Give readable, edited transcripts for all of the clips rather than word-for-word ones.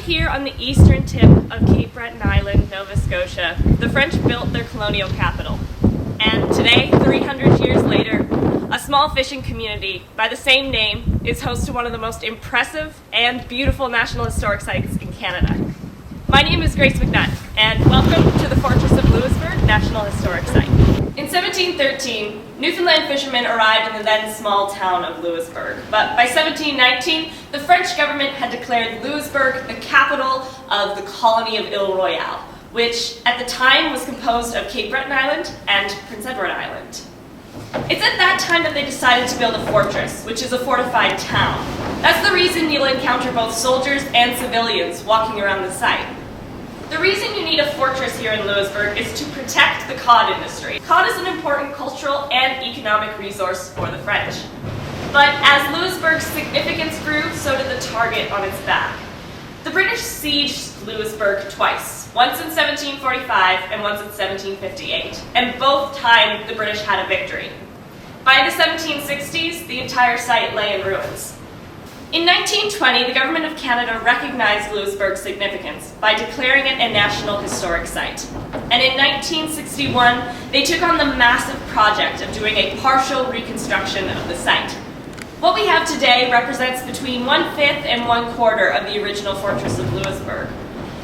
here on the eastern tip of Cape Breton Island, Nova Scotia, the French built their colonial capital. And today, 300 years later, a small fishing community by the same name is host to one of the most impressive and beautiful National Historic Sites in Canada. My name is Grace McNutt, and welcome to the Fortress of Louisbourg National Historic Site. In 1713, Newfoundland fishermen arrived in the then small town of Louisbourg, but by 1719, the French government had declared Louisbourg the capital of the colony of Ile Royale, which at the time was composed of Cape Breton Island and Prince Edward Island. It's at that time that they decided to build a fortress, which is a fortified town. That's the reason you'll encounter both soldiers and civilians walking around the site. The reason you need a fortress here in Louisbourg is to protect the cod industry. Cod is an important cultural and economic resource for the French. But as Louisbourg's significance grew, so did the target on its back. The British sieged Louisbourg twice, once in 1745 and once in 1758, and both times the British had a victory. By the 1760s, the entire site lay in ruins. In 1920, the Government of Canada recognized Louisbourg's significance by declaring it a National Historic Site. And in 1961, they took on the massive project of doing a partial reconstruction of the site. What we have today represents between 1/5 and 1/4 of the original Fortress of Louisbourg.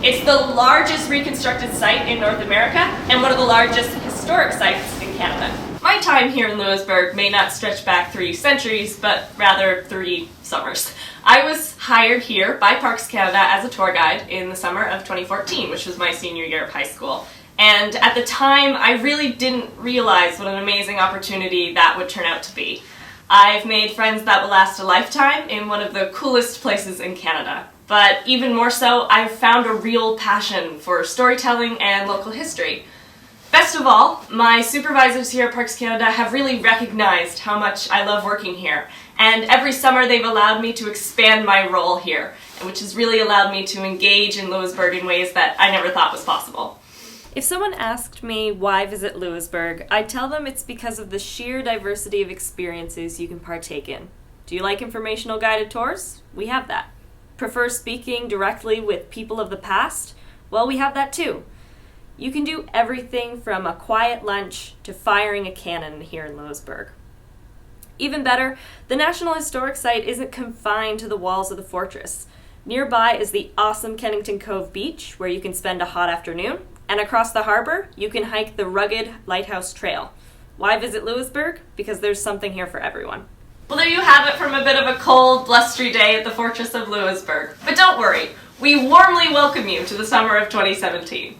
It's the largest reconstructed site in North America and one of the largest historic sites in Canada. My time here in Louisbourg may not stretch back 3 centuries, but rather 3 summers. I was hired here by Parks Canada as a tour guide in the summer of 2014, which was my senior year of high school. And at the time, I really didn't realize what an amazing opportunity that would turn out to be. I've made friends that will last a lifetime in one of the coolest places in Canada. But even more so, I've found a real passion for storytelling and local history. Best of all, my supervisors here at Parks Canada have really recognized how much I love working here, and every summer they've allowed me to expand my role here, which has really allowed me to engage in Louisbourg in ways that I never thought was possible. If someone asked me why visit Louisbourg, I'd tell them it's because of the sheer diversity of experiences you can partake in. Do you like informational guided tours? We have that. Prefer speaking directly with people of the past? Well, we have that too. You can do everything from a quiet lunch to firing a cannon here in Louisbourg. Even better, the National Historic Site isn't confined to the walls of the fortress. Nearby is the awesome Kennington Cove Beach, where you can spend a hot afternoon, and across the harbor, you can hike the rugged Lighthouse Trail. Why visit Louisbourg? Because there's something here for everyone. Well, there you have it from a bit of a cold, blustery day at the Fortress of Louisbourg. But don't worry, we warmly welcome you to the summer of 2017.